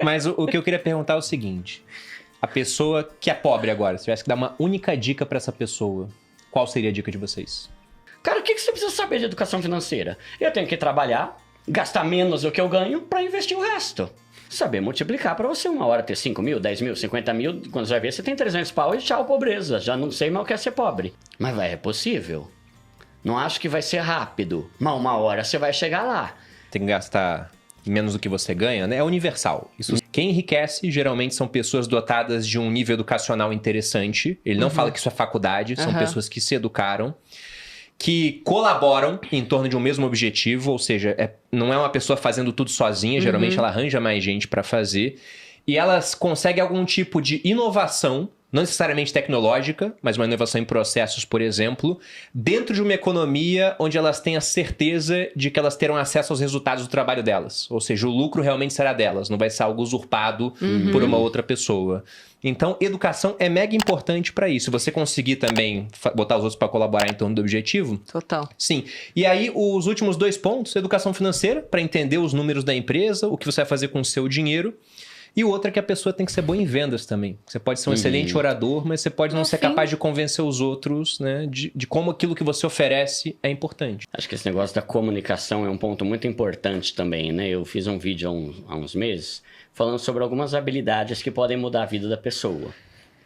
Mas o que eu queria perguntar é o seguinte. A pessoa que é pobre agora, se tivesse que dar uma única dica pra essa pessoa, qual seria a dica de vocês? Cara, o que você precisa saber de educação financeira? Eu tenho que trabalhar, gastar menos do que eu ganho para investir o resto. Saber multiplicar para você uma hora ter 5 mil, 10 mil, 50 mil, quando você vai ver, você tem 300 pau e tchau, pobreza. Já não sei mal o que é ser pobre. Mas é possível. Não acho que vai ser rápido. Mas uma hora você vai chegar lá. Tem que gastar menos do que você ganha, né? É universal. Isso, quem enriquece geralmente são pessoas dotadas de um nível educacional interessante. Ele não fala que isso é faculdade, são pessoas que se educaram, que colaboram em torno de um mesmo objetivo, ou seja, não é uma pessoa fazendo tudo sozinha, geralmente ela arranja mais gente para fazer, e elas conseguem algum tipo de inovação, não necessariamente tecnológica, mas uma inovação em processos, por exemplo, dentro de uma economia onde elas têm a certeza de que elas terão acesso aos resultados do trabalho delas. Ou seja, o lucro realmente será delas, não vai ser algo usurpado por uma outra pessoa. Então, educação é mega importante para isso. Se você conseguir também botar os outros para colaborar em torno do objetivo... Total. Sim. E aí, os últimos 2 pontos, educação financeira, para entender os números da empresa, o que você vai fazer com o seu dinheiro. E o outro é que a pessoa tem que ser boa em vendas também. Você pode ser um excelente orador, mas você pode não ser capaz de convencer os outros, né, de como aquilo que você oferece é importante. Acho que esse negócio da comunicação é um ponto muito importante também, né? Eu fiz um vídeo há uns meses falando sobre algumas habilidades que podem mudar a vida da pessoa,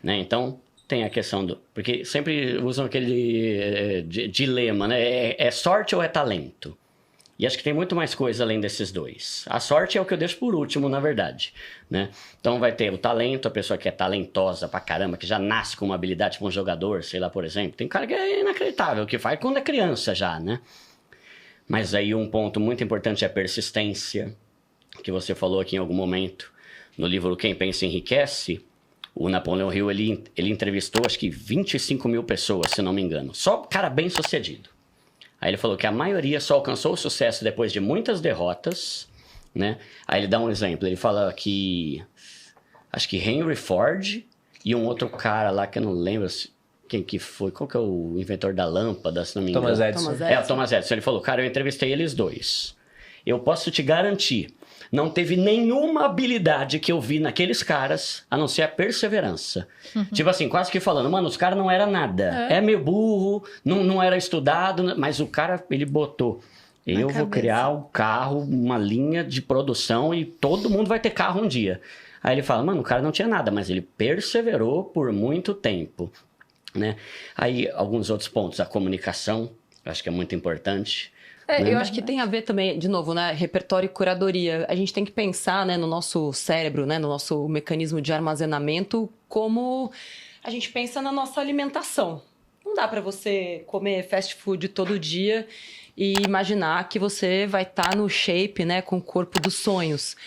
né? Então, tem a questão do... Porque sempre usam aquele dilema, né? É sorte ou é talento? E acho que tem muito mais coisa além desses dois. A sorte é o que eu deixo por último, na verdade, né? Então vai ter o talento, a pessoa que é talentosa pra caramba, que já nasce com uma habilidade, tipo um jogador, sei lá, por exemplo. Tem cara que é inacreditável, que faz quando é criança já, né? Mas aí um ponto muito importante é a persistência, que você falou aqui em algum momento. No livro Quem Pensa Enriquece, o Napoleão Hill, ele entrevistou acho que 25 mil pessoas, se não me engano. Só cara bem sucedido. Aí ele falou que a maioria só alcançou o sucesso depois de muitas derrotas, né? Aí ele dá um exemplo, ele fala que... Acho que Henry Ford e um outro cara lá que eu não lembro quem que foi. Qual que é o inventor da lâmpada, se não me engano? Thomas Edison. É, o Thomas Edison. Ele falou, cara, eu entrevistei eles dois. Eu posso te garantir, não teve nenhuma habilidade que eu vi naqueles caras, a não ser a perseverança. Tipo assim, quase que falando, mano, os caras não eram nada. É meio burro, não era estudado, mas o cara, ele botou. Eu vou criar um carro, uma linha de produção e todo mundo vai ter carro um dia. Aí ele fala, mano, o cara não tinha nada, mas ele perseverou por muito tempo, né? Aí, alguns outros pontos, a comunicação, eu acho que é muito importante. Eu acho que tem a ver também, de novo, né, repertório e curadoria. A gente tem que pensar, né, no nosso cérebro, né, no nosso mecanismo de armazenamento, como a gente pensa na nossa alimentação. Não dá para você comer fast food todo dia e imaginar que você vai estar no shape, né, com o corpo dos sonhos.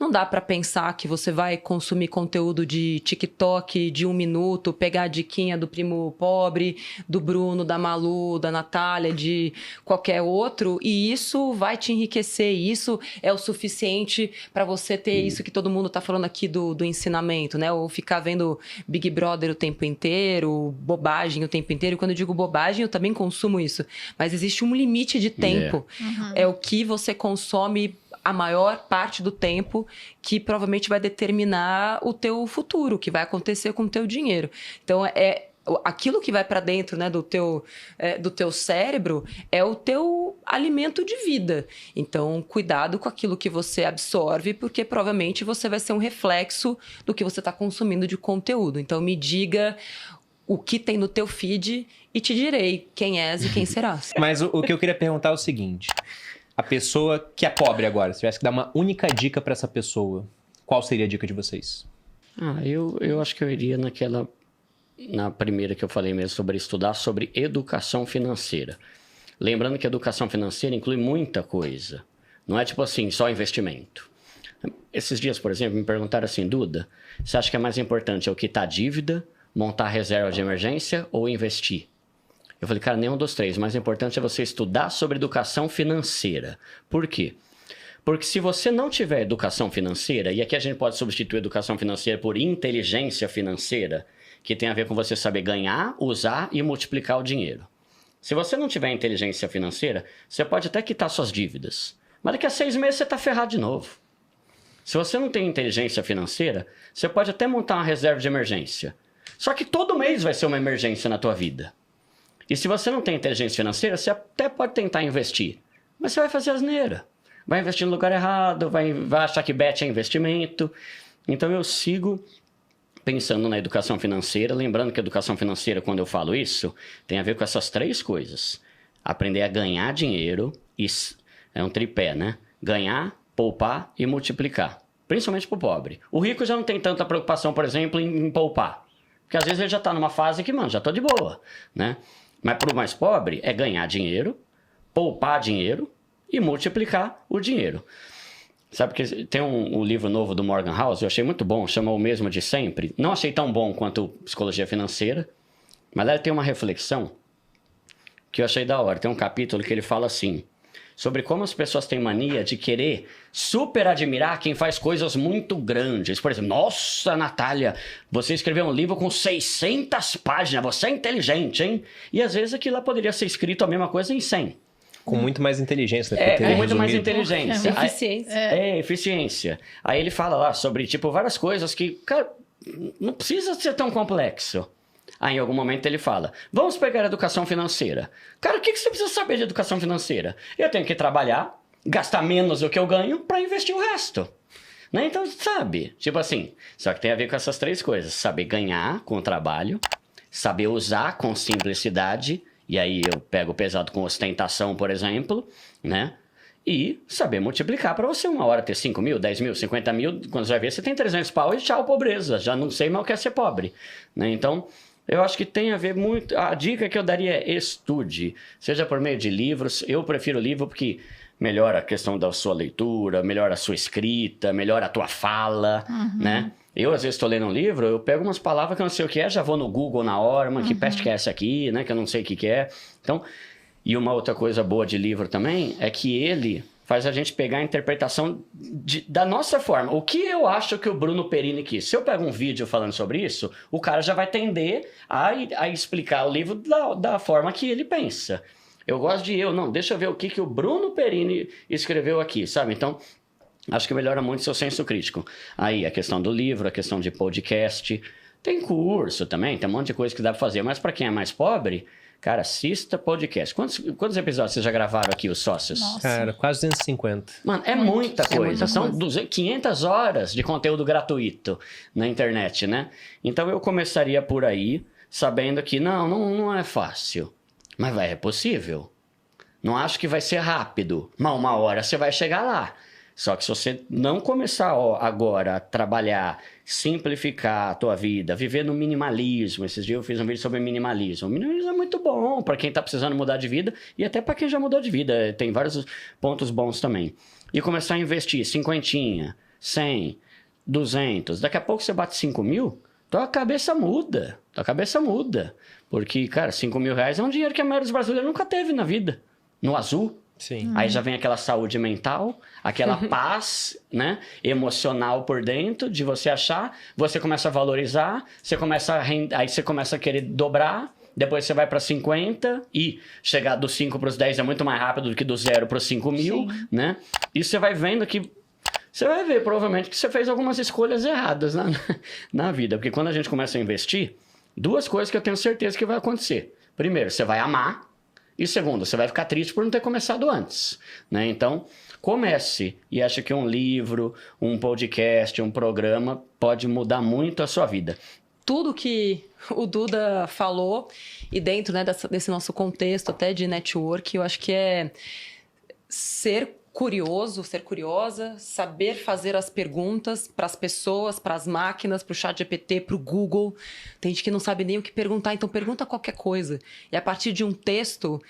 Não dá para pensar que você vai consumir conteúdo de TikTok de 1 minuto, pegar a diquinha do primo pobre, do Bruno, da Malu, da Natália, de qualquer outro, e isso vai te enriquecer. Isso é o suficiente para você ter isso que todo mundo tá falando aqui do ensinamento, né? Ou ficar vendo Big Brother o tempo inteiro, bobagem o tempo inteiro. E quando eu digo bobagem, eu também consumo isso. Mas existe um limite de tempo. É o que você consome a maior parte do tempo, que provavelmente vai determinar o teu futuro, o que vai acontecer com o teu dinheiro. Então, aquilo que vai para dentro, né, do teu cérebro é o teu alimento de vida. Então, cuidado com aquilo que você absorve, porque provavelmente você vai ser um reflexo do que você está consumindo de conteúdo. Então, me diga o que tem no teu feed e te direi quem és e quem serás. Mas o que eu queria perguntar é o seguinte... A pessoa que é pobre agora, se tivesse que dar uma única dica para essa pessoa, qual seria a dica de vocês? Eu acho que eu iria na primeira que eu falei mesmo, sobre estudar sobre educação financeira. Lembrando que educação financeira inclui muita coisa. Não é tipo assim, só investimento. Esses dias, por exemplo, me perguntaram assim, Duda, você acha que é mais importante eu quitar dívida, montar reserva de emergência ou investir? Eu falei, cara, nenhum dos três. O mais importante é você estudar sobre educação financeira. Por quê? Porque se você não tiver educação financeira, e aqui a gente pode substituir educação financeira por inteligência financeira, que tem a ver com você saber ganhar, usar e multiplicar o dinheiro. Se você não tiver inteligência financeira, você pode até quitar suas dívidas. Mas daqui a 6 meses você está ferrado de novo. Se você não tem inteligência financeira, você pode até montar uma reserva de emergência. Só que todo mês vai ser uma emergência na tua vida. E se você não tem inteligência financeira, você até pode tentar investir. Mas você vai fazer asneira. Vai investir no lugar errado, vai achar que bet é investimento. Então eu sigo pensando na educação financeira, lembrando que a educação financeira, quando eu falo isso, tem a ver com essas 3 coisas. Aprender a ganhar dinheiro, é um tripé, né? Ganhar, poupar e multiplicar. Principalmente para o pobre. O rico já não tem tanta preocupação, por exemplo, em poupar. Porque às vezes ele já está numa fase que, mano, já estou de boa, né? Mas para o mais pobre é ganhar dinheiro, poupar dinheiro e multiplicar o dinheiro. Sabe que tem um livro novo do Morgan Housel, eu achei muito bom, chama O Mesmo de Sempre. Não achei tão bom quanto Psicologia Financeira, mas lá ele tem uma reflexão que eu achei da hora. Tem um capítulo que ele fala assim, sobre como as pessoas têm mania de querer super admirar quem faz coisas muito grandes. Por exemplo, nossa, Natália, você escreveu um livro com 600 páginas, você é inteligente, hein? E às vezes aquilo lá poderia ser escrito a mesma coisa em 100. Com muito mais inteligência, né? Com muito mais inteligência. Eficiência. Eficiência. Aí ele fala lá sobre, tipo, várias coisas que, cara, não precisa ser tão complexo. Aí em algum momento ele fala, vamos pegar a educação financeira. Cara, o que você precisa saber de educação financeira? Eu tenho que trabalhar, gastar menos do que eu ganho para investir o resto. Né? Então, sabe? Tipo assim, só que tem a ver com essas 3 coisas. Saber ganhar com o trabalho, saber usar com simplicidade. E aí eu pego pesado com ostentação, por exemplo, né? E saber multiplicar para você uma hora ter 5 mil, 10 mil, 50 mil. Quando você vai ver, você tem 300 pau e tchau, pobreza. Já não sei mal o que é ser pobre. Né? Então, eu acho que tem a ver muito... A dica que eu daria é estude. Seja por meio de livros. Eu prefiro livro porque melhora a questão da sua leitura, melhora a sua escrita, melhora a tua fala, né? Eu, às vezes, estou lendo um livro, eu pego umas palavras que eu não sei o que é, já vou no Google na hora, mas que peste que é essa aqui, né? Que eu não sei o que é. Então, e uma outra coisa boa de livro também é que ele faz a gente pegar a interpretação da nossa forma. O que eu acho que o Bruno Perini quis? Se eu pego um vídeo falando sobre isso, o cara já vai tender a explicar o livro da forma que ele pensa. Eu gosto deixa eu ver o que o Bruno Perini escreveu aqui, sabe? Então, acho que melhora muito seu senso crítico. Aí, a questão do livro, a questão de podcast. Tem curso também, tem um monte de coisa que dá pra fazer. Mas para quem é mais pobre, cara, assista podcast. Quantos episódios vocês já gravaram aqui, os sócios? Nossa. Cara, quase 250. Mano, é muita coisa. São 500 horas de conteúdo gratuito na internet, né? Então, eu começaria por aí, sabendo que não é fácil. Mas é possível. Não acho que vai ser rápido. Mas uma hora você vai chegar lá. Só que se você não começar agora a trabalhar, simplificar a tua vida, viver no minimalismo. Esses dias eu fiz um vídeo sobre minimalismo. O minimalismo é muito bom para quem está precisando mudar de vida e até para quem já mudou de vida. Tem vários pontos bons também. E começar a investir 50, 100, 200. Daqui a pouco você bate 5 mil, tua cabeça muda. Porque, cara, 5 mil reais é um dinheiro que a maioria dos brasileiros nunca teve na vida. No azul. Sim. Aí já vem aquela saúde mental, aquela paz, né, emocional por dentro de você achar, você começa a valorizar, aí você começa a querer dobrar, depois você vai para 50 e chegar dos 5 para os 10 é muito mais rápido do que do 0 para os 5 mil, né? E você vai vendo que você vai ver provavelmente que você fez algumas escolhas erradas na vida, porque quando a gente começa a investir, 2 coisas que eu tenho certeza que vai acontecer. Primeiro, você vai amar. E segundo, você vai ficar triste por não ter começado antes, né? Então, comece e ache que um livro, um podcast, um programa pode mudar muito a sua vida. Tudo que o Duda falou e dentro, né, desse nosso contexto até de network, eu acho que é ser curioso, ser curiosa, saber fazer as perguntas para as pessoas, para as máquinas, para o ChatGPT, para o Google. Tem gente que não sabe nem o que perguntar, então pergunta qualquer coisa. E a partir de um texto,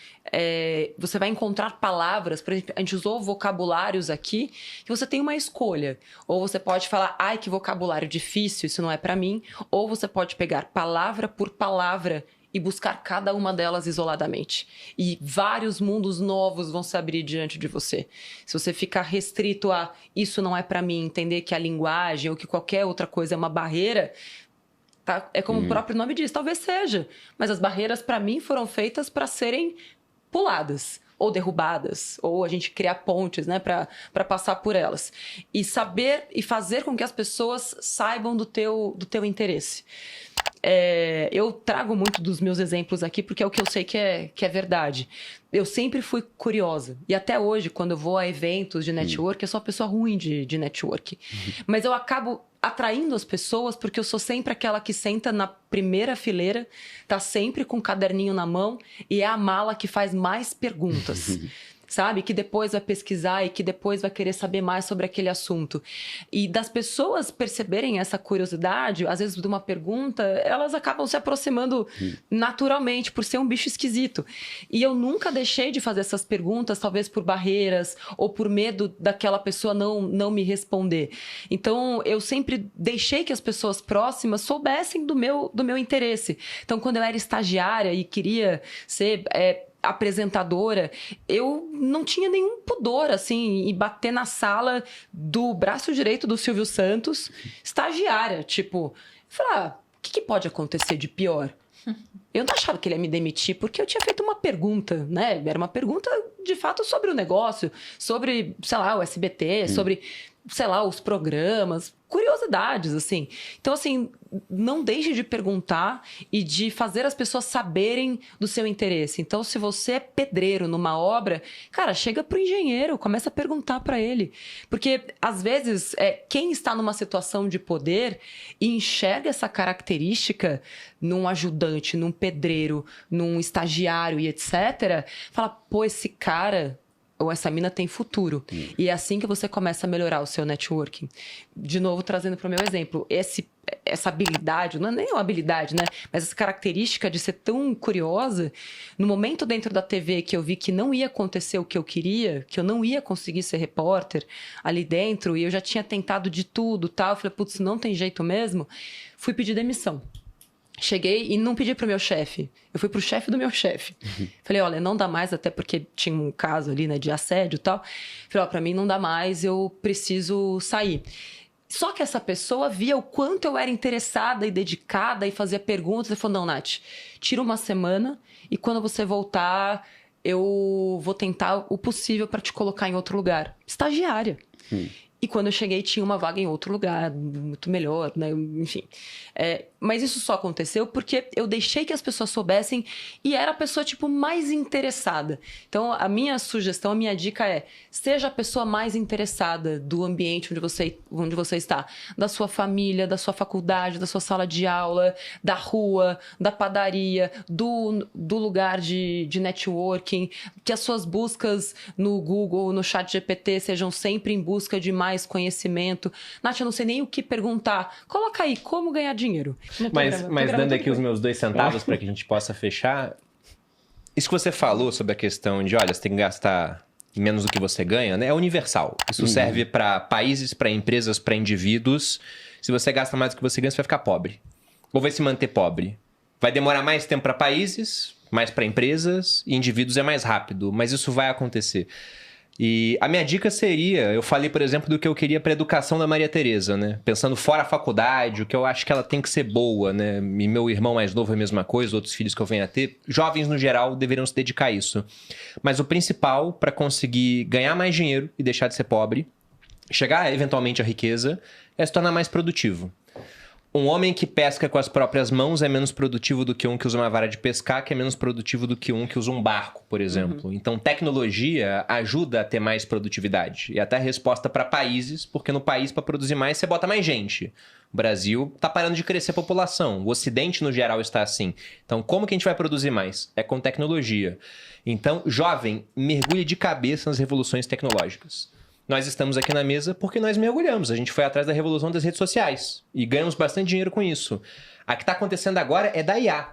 você vai encontrar palavras. Por exemplo, a gente usou vocabulários aqui, que você tem uma escolha. Ou você pode falar, ai, que vocabulário difícil, isso não é para mim. Ou você pode pegar palavra por palavra e buscar cada uma delas isoladamente. E vários mundos novos vão se abrir diante de você. Se você ficar restrito a isso não é para mim, entender que a linguagem ou que qualquer outra coisa é uma barreira, tá? É como o próprio nome diz, talvez seja. Mas as barreiras, para mim, foram feitas para serem puladas. ou derrubadas, ou a gente criar pontes, né, para passar por elas. E saber e fazer com que as pessoas saibam do teu interesse. Eu trago muito dos meus exemplos aqui porque é o que eu sei que é verdade. Eu sempre fui curiosa. E até hoje, quando eu vou a eventos de network, eu sou uma pessoa ruim de network. Mas eu acabo atraindo as pessoas porque eu sou sempre aquela que senta na primeira fileira, tá sempre com o caderninho na mão e é a mala que faz mais perguntas. Sabe? Que depois vai pesquisar e que depois vai querer saber mais sobre aquele assunto. E das pessoas perceberem essa curiosidade, às vezes de uma pergunta, elas acabam se aproximando naturalmente, por ser um bicho esquisito. E eu nunca deixei de fazer essas perguntas, talvez por barreiras ou por medo daquela pessoa não me responder. Então, eu sempre deixei que as pessoas próximas soubessem do meu interesse. Então, quando eu era estagiária e queria ser... apresentadora, eu não tinha nenhum pudor, assim, em bater na sala do braço direito do Silvio Santos, estagiária, tipo, falar, o que pode acontecer de pior? Eu não achava que ele ia me demitir porque eu tinha feito uma pergunta, né? Era uma pergunta, de fato, sobre o negócio, sobre, sei lá, o SBT, sobre, sei lá, os programas, curiosidades, assim. Então, assim, não deixe de perguntar e de fazer as pessoas saberem do seu interesse. Então, se você é pedreiro numa obra, cara, chega pro engenheiro, começa a perguntar para ele. Porque, às vezes, quem está numa situação de poder e enxerga essa característica num ajudante, num pedreiro, num estagiário e etc., fala, pô, esse cara... ou essa mina tem futuro. E é assim que você começa a melhorar o seu networking. De novo, trazendo para o meu exemplo, essa habilidade, não é nem uma habilidade, né? Mas essa característica de ser tão curiosa, no momento dentro da TV que eu vi que não ia acontecer o que eu queria, que eu não ia conseguir ser repórter ali dentro, e eu já tinha tentado de tudo, tal, eu falei, putz, não tem jeito mesmo, fui pedir demissão. Cheguei e não pedi pro meu chefe. Eu fui pro chefe do meu chefe. Falei, olha, não dá mais, até porque tinha um caso ali, né, de assédio e tal. Falei, ó, pra mim não dá mais, eu preciso sair. Só que essa pessoa via o quanto eu era interessada e dedicada e fazia perguntas. Ele falou, não, Nath, tira uma semana e quando você voltar, eu vou tentar o possível para te colocar em outro lugar. Estagiária. E quando eu cheguei, tinha uma vaga em outro lugar, muito melhor, né? Enfim. Mas isso só aconteceu porque eu deixei que as pessoas soubessem e era a pessoa, tipo, mais interessada. Então, a minha sugestão, a minha dica é, seja a pessoa mais interessada do ambiente onde você está. Da sua família, da sua faculdade, da sua sala de aula, da rua, da padaria, do lugar de networking. Que as suas buscas no Google, no ChatGPT, sejam sempre em busca de mais conhecimento. Nath, eu não sei nem o que perguntar. Coloca aí, como ganhar dinheiro. Mas dando aqui os meus 2 centavos para que a gente possa fechar, isso que você falou sobre a questão de, olha, você tem que gastar menos do que você ganha, né? É universal. Isso serve para países, para empresas, para indivíduos. Se você gasta mais do que você ganha, você vai ficar pobre. Ou vai se manter pobre. Vai demorar mais tempo para países, mais para empresas, e indivíduos é mais rápido. Mas isso vai acontecer. E a minha dica seria, eu falei, por exemplo, do que eu queria para a educação da Maria Tereza, né? Pensando fora a faculdade, o que eu acho que ela tem que ser boa, né? E meu irmão mais novo é a mesma coisa, outros filhos que eu venho a ter. Jovens, no geral, deveriam se dedicar a isso. Mas o principal para conseguir ganhar mais dinheiro e deixar de ser pobre, chegar eventualmente à riqueza, é se tornar mais produtivo. Um homem que pesca com as próprias mãos é menos produtivo do que um que usa uma vara de pescar, que é menos produtivo do que um que usa um barco, por exemplo. Então, tecnologia ajuda a ter mais produtividade. E até a resposta para países, porque no país, para produzir mais, você bota mais gente. O Brasil está parando de crescer a população. O Ocidente, no geral, está assim. Então, como que a gente vai produzir mais? É com tecnologia. Então, jovem, mergulhe de cabeça nas revoluções tecnológicas. Nós estamos aqui na mesa porque nós mergulhamos. A gente foi atrás da revolução das redes sociais e ganhamos bastante dinheiro com isso. A que está acontecendo agora é da IA.